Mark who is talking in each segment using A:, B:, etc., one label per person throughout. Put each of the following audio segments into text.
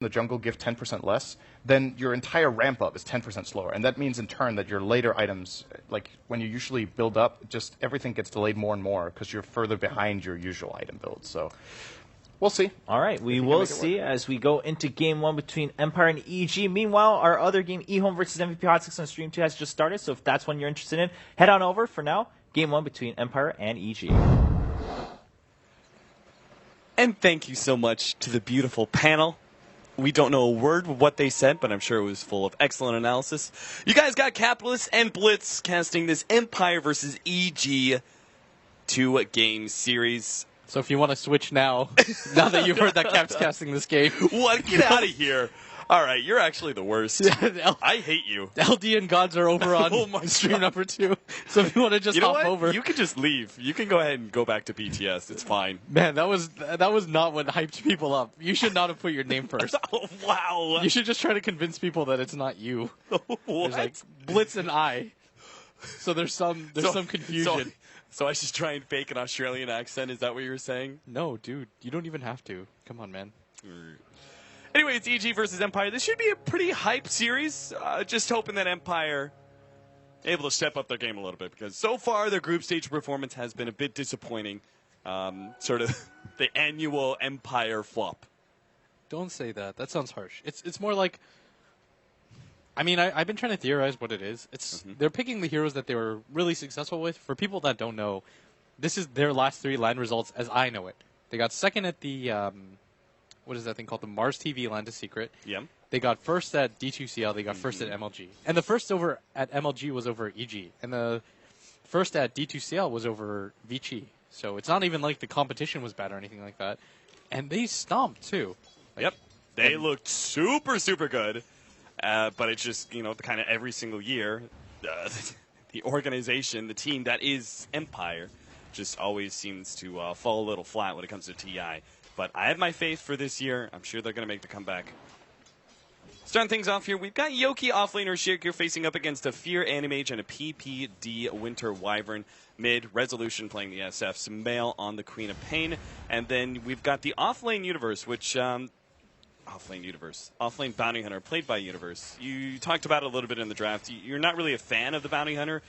A: the jungle give 10% less, then your entire ramp up is 10% slower. And that means in turn that your later items, like when you usually build up, just everything gets delayed more and more because you're further behind your usual item build. So we'll see.
B: All right, we will see as we go into Game 1 between Empire and EG. Meanwhile, our other game, eHome versus MVP Hot 6 on Stream 2 has just started, so if that's one you're interested in, head on over. For now, Game 1 between Empire and EG.
C: And thank you so much to the beautiful panel. We don't know a word of what they said, but I'm sure it was full of excellent analysis. You guys got Capitalist and Blitz casting this Empire versus EG 2-game series.
D: So if you want to switch now, now that you've heard that Cap's casting this game.
C: What? Get out of here. All right, you're actually the worst. I hate you.
D: LD and Gods are over on stream number 2. So if you want to just hop over.
C: You can just leave. You can go ahead and go back to BTS. It's fine.
D: Man, that was not what hyped people up. You should not have put your name first.
C: Oh, wow.
D: You should just try to convince people that it's not you.
C: What?
D: There's like Blitz and I. So there's some confusion.
C: So I should try and fake an Australian accent? Is that what you were saying?
D: No, dude. You don't even have to. Come on, man.
C: Anyway, it's EG versus Empire. This should be a pretty hype series. Just hoping that Empire able to step up their game a little bit, because so far their group stage performance has been a bit disappointing. Sort of the annual Empire flop.
D: Don't say that. That sounds harsh. It's more like, I mean, I've been trying to theorize what it is. It's they're picking the heroes that they were really successful with. For people that don't know, this is their last 3 LAN results as I know it. They got second at the what is that thing called? The Mars TV Land of Secret.
C: Yeah.
D: They got first at D2CL. They got first at MLG. And the first over at MLG was over EG. And the first at D2CL was over Vici. So it's not even like the competition was bad or anything like that. And they stomped, too.
C: Yep. They looked super, super good. But it's just, you know, the kind of every single year, the organization, the team that is Empire, just always seems to fall a little flat when it comes to TI. But I have my faith for this year. I'm sure they're going to make the comeback. Starting things off here, we've got Yoki offlaner Shirkir facing up against a Fear Animage and a PPD Winter Wyvern. Mid, Resolution playing the SF, Sumail on the Queen of Pain. And then we've got the offlane Universe, which... Offlane Bounty Hunter, played by Universe. You talked about it a little bit in the draft. You're not really a fan of the Bounty Hunter,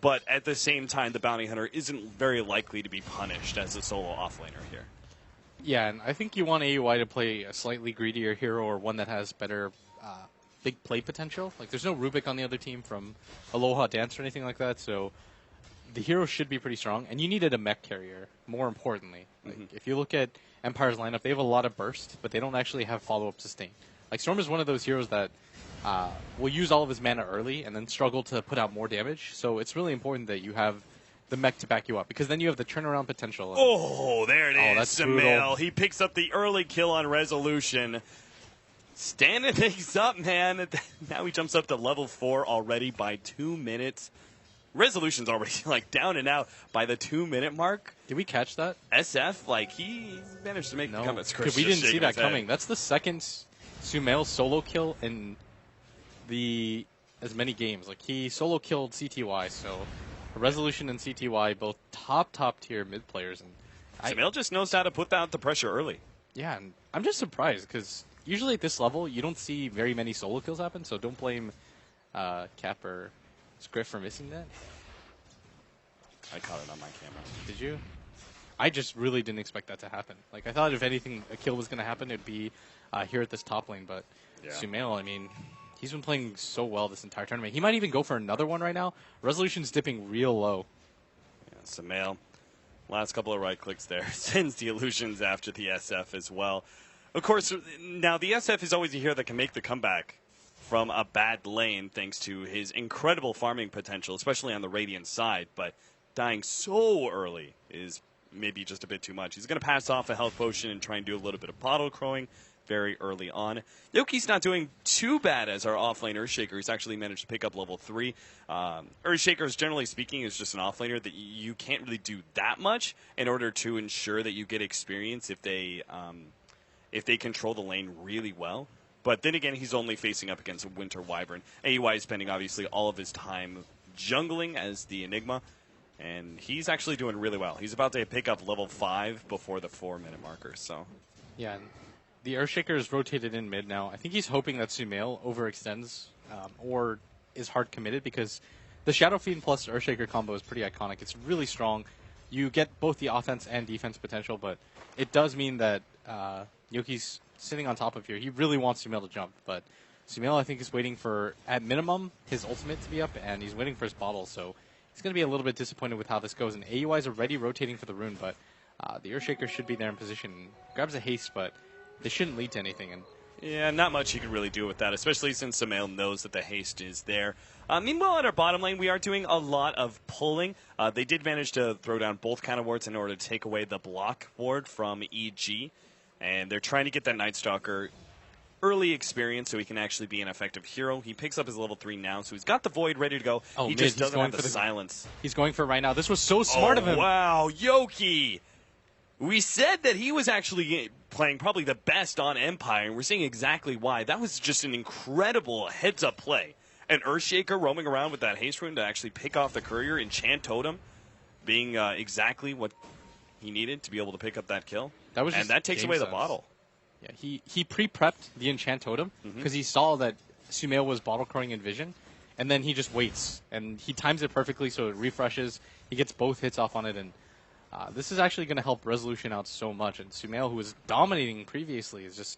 C: but at the same time, the Bounty Hunter isn't very likely to be punished as a solo offlaner here.
D: Yeah, and I think you want AUI to play a slightly greedier hero or one that has better big play potential. Like, there's no Rubik on the other team from Aloha Dance or anything like that, so the hero should be pretty strong. And you needed a mech carrier, more importantly. Like, if you look at Empire's lineup, they have a lot of burst, but they don't actually have follow-up sustain. Like, Storm is one of those heroes that will use all of his mana early and then struggle to put out more damage. So it's really important that you have the mech to back you up, because then you have the turnaround potential.
C: Oh, there it is.
D: That's
C: Sumail. He picks up the early kill on Resolution. Standing things up, man. Now he jumps up to level 4 already by 2 minutes. Resolution's already like down and out by the 2-minute mark.
D: Did we catch that?
C: SF, like, he managed to make the comeback.
D: We didn't see that coming. That's the second Sumail solo kill in as many games. Like, he solo killed CTY, so Resolution and CTY, both top tier mid players. And
C: Sumail just knows how to put out the pressure early.
D: Yeah, and I'm just surprised, because usually at this level, you don't see very many solo kills happen, so don't blame Cap or Scriff for missing that.
C: I caught it on my camera.
D: Did you? I just really didn't expect that to happen. Like, I thought if anything, a kill was going to happen, it'd be here at this top lane. But Sumail, I mean, he's been playing so well this entire tournament. He might even go for another one right now. Resolution's dipping real low.
C: Yeah, Sumail, last couple of right clicks there. Sends the illusions after the SF as well. Of course, now the SF is always a hero that can make the comeback from a bad lane thanks to his incredible farming potential, especially on the Radiant side. But dying so early is maybe just a bit too much. He's going to pass off a health potion and try and do a little bit of bottle crowing very early on. Yoki's not doing too bad as our offlane Earthshaker. He's actually managed to pick up level 3. Earthshakers, generally speaking, is just an offlaner that you can't really do that much in order to ensure that you get experience if they control the lane really well. But then again, he's only facing up against a Winter Wyvern. AUI is spending, obviously, all of his time jungling as the Enigma, and he's actually doing really well. He's about to pick up level 5 before the 4-minute marker. So,
D: yeah, the Earthshaker is rotated in mid now. I think he's hoping that Sumail overextends or is hard committed because the Shadow Fiend plus Earthshaker combo is pretty iconic. It's really strong. You get both the offense and defense potential, but it does mean that Yoki's sitting on top of here. He really wants Sumail to jump, but Sumail, I think, is waiting for, at minimum, his ultimate to be up, and he's waiting for his bottle, so he's going to be a little bit disappointed with how this goes. And AUI is already rotating for the rune, but the Earthshaker should be there in position. Grabs a haste, but this shouldn't lead to anything. And
C: yeah, not much you can really do with that, especially since Sumail knows that the haste is there. Meanwhile, at our bottom lane, we are doing a lot of pulling. They did manage to throw down both counter wards in order to take away the block ward from EG. And they're trying to get that Night Stalker early experience so he can actually be an effective hero. He picks up his level 3 now, so he's got the Void ready to go.
D: Oh,
C: he just doesn't have the silence.
D: He's going for it right now. This was so smart of him.
C: Wow, Yoki! We said that he was actually playing probably the best on Empire, and we're seeing exactly why. That was just an incredible heads-up play. An Earthshaker roaming around with that haste rune to actually pick off the courier, enchant totem, being exactly what he needed to be able to pick up that kill. And that takes away the bottle.
D: Yeah, he pre-prepped the enchant totem because he saw that Sumail was bottle crowing in vision, and then he just waits. And he times it perfectly so it refreshes. He gets both hits off on it, and this is actually going to help Resolution out so much. And Sumail, who was dominating previously, is just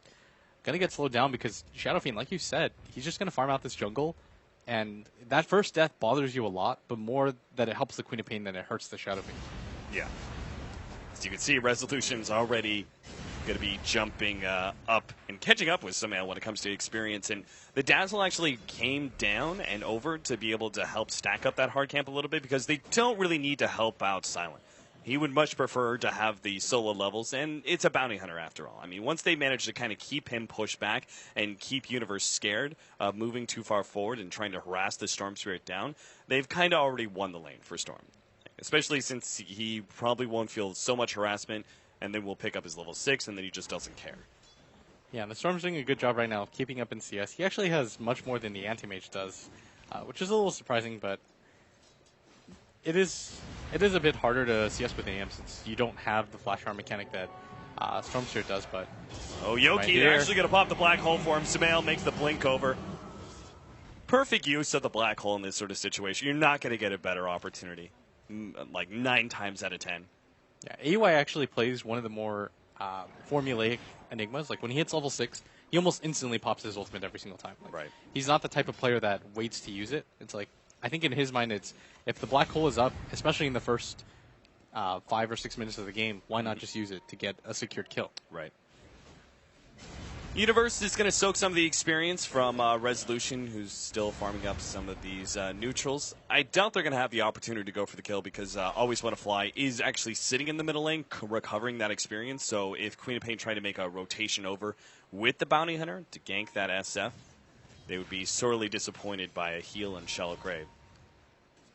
D: going to get slowed down because Shadow Fiend, like you said, he's just going to farm out this jungle. And that first death bothers you a lot, but more that it helps the Queen of Pain than it hurts the Shadow Fiend.
C: Yeah. As you can see, Resolution's already going to be jumping up and catching up with Sumail when it comes to experience. And the Dazzle actually came down and over to be able to help stack up that hard camp a little bit because they don't really need to help out Silent. He would much prefer to have the solo levels, and it's a bounty hunter after all. I mean, once they manage to kind of keep him pushed back and keep Universe scared of moving too far forward and trying to harass the Storm Spirit down, they've kind of already won the lane for Storm. Especially since he probably won't feel so much harassment, and then will pick up his level 6, and then he just doesn't care.
D: Yeah, and the Storm's doing a good job right now of keeping up in CS. He actually has much more than the Anti-Mage does, which is a little surprising, but it is a bit harder to CS with AM since you don't have the flash arm mechanic that Storm Spirit does, but...
C: Oh, Yoki, they're actually going to pop the black hole for him. Sumail makes the blink over. Perfect use of the black hole in this sort of situation. You're not going to get a better opportunity, like 9 times out of 10.
D: Yeah, AUI actually plays one of the more formulaic Enigmas. Like, when he hits level 6, he almost instantly pops his ultimate every single time. Like,
C: right.
D: He's not the type of player that waits to use it. It's like, I think in his mind, it's if the black hole is up, especially in the first 5 or 6 minutes of the game, why not just use it to get a secured kill?
C: Right. Universe is going to soak some of the experience from Resolution, who's still farming up some of these neutrals. I doubt they're going to have the opportunity to go for the kill because Always Want to Fly is actually sitting in the middle lane, recovering that experience. So if Queen of Pain tried to make a rotation over with the Bounty Hunter to gank that SF, they would be sorely disappointed by a heal and Shallow Grave.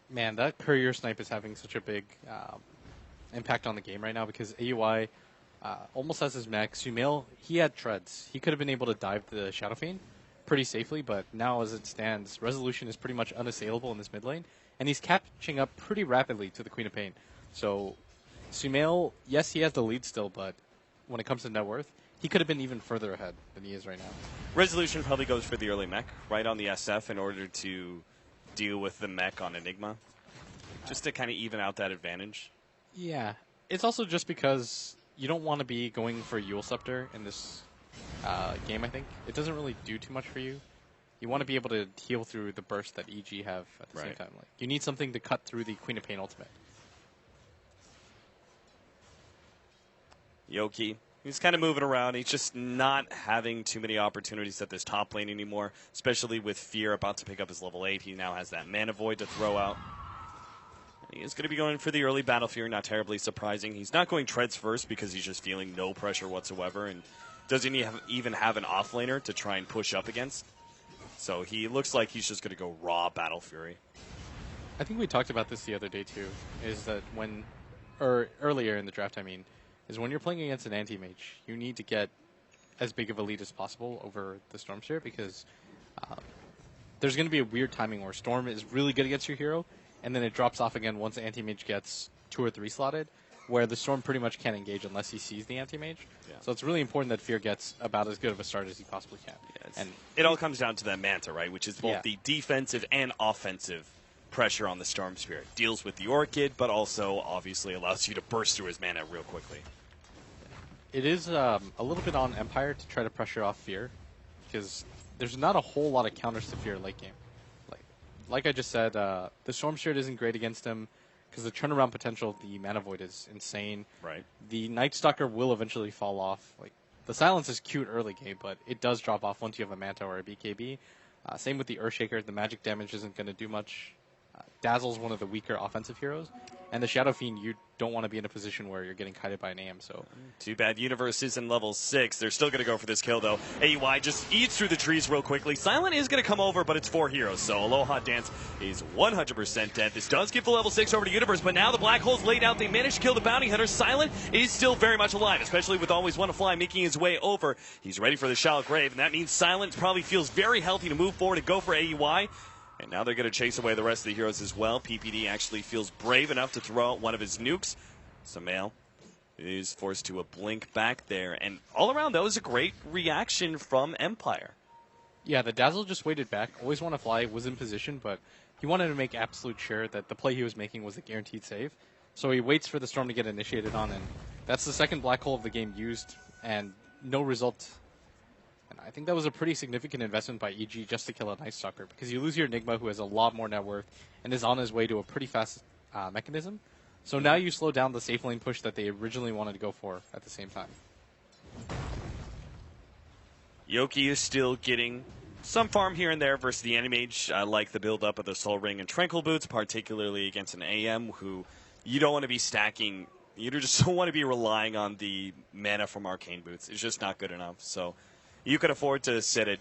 D: Man, that courier snipe is having such a big impact on the game right now because AUI almost has his mech. Sumail, he had treads. He could have been able to dive the Shadow Fiend pretty safely, but now as it stands, Resolution is pretty much unassailable in this mid lane, and he's catching up pretty rapidly to the Queen of Pain. So Sumail, yes, he has the lead still, but when it comes to net worth, he could have been even further ahead than he is right now.
C: Resolution probably goes for the early mech, right on the SF in order to deal with the mech on Enigma, just to kind of even out that advantage.
D: Yeah, it's also just because you don't want to be going for Yule Scepter in this game, I think. It doesn't really do too much for you. You want to be able to heal through the burst that EG have at the same time. Like, you need something to cut through the Queen of Pain ultimate.
C: Yoki, he's kind of moving around. He's just not having too many opportunities at this top lane anymore, especially with Fear about to pick up his level 8. He now has that Mana Void to throw out. He is going to be going for the early Battle Fear, not terribly surprising. He's not going Treads first because he's just feeling no pressure whatsoever and doesn't even have an offlaner to try and push up against. So he looks like he's just going to go raw Battle Fury.
D: I think we talked about this the other day too, is that earlier in the draft, is when you're playing against an anti-mage, you need to get as big of a lead as possible over the Storm Spirit because there's going to be a weird timing where Storm is really good against your hero, and then it drops off again once the anti-mage gets 2 or 3 slotted. where the Storm pretty much can't engage unless he sees the anti-mage.
C: Yeah.
D: So it's really important that Fear gets about as good of a start as he possibly can.
C: And it all comes down to that Manta, right? Which is both the defensive and offensive pressure on the Storm Spirit. Deals with the Orchid, but also obviously allows you to burst through his mana real quickly.
D: It is a little bit on Empire to try to pressure off Fear, because there's not a whole lot of counters to Fear late game. Like I just said, the Storm Spirit isn't great against him, because the turnaround potential of the Mana Void is insane.
C: Right.
D: The Night Stalker will eventually fall off. Like, the Silence is cute early game, but it does drop off once you have a Manta or a BKB. Same with the Earthshaker. The magic damage isn't going to do much. Dazzle's one of the weaker offensive heroes. And the Shadow Fiend, you don't want to be in a position where you're getting kited by an AM. So
C: too bad Universe is in level 6. They're still going to go for this kill, though. AUI just eats through the trees real quickly. Silent is going to come over, but it's 4 heroes. So Aloha Dance is 100% dead. This does give the level 6 over to Universe, but now the Black Hole's laid out. They managed to kill the Bounty Hunter. Silent is still very much alive, especially with Always Want to Fly making his way over. He's ready for the Shallow Grave, and that means Silent probably feels very healthy to move forward and go for AUI. And now they're going to chase away the rest of the heroes as well. PPD actually feels brave enough to throw out one of his nukes. Samael is forced to a blink back there. And all around, that was a great reaction from Empire.
D: yeah, the Dazzle just waited back. Always Want to Fly was in position, but he wanted to make absolute sure that the play he was making was a guaranteed save. So he waits for the Storm to get initiated on, and that's the second Black Hole of the game used, and no result. And I think that was a pretty significant investment by EG just to kill a Night Stalker, because you lose your Enigma, who has a lot more net worth and is on his way to a pretty fast mechanism. So now you slow down the safe lane push that they originally wanted to go for at the same time.
C: Yoki is still getting some farm here and there versus the Animage. I like the build-up of the Soul Ring and Tranquil Boots, particularly against an AM who you don't want to be stacking. You just don't want to be relying on the mana from Arcane Boots. It's just not good enough. So you could afford to sit at just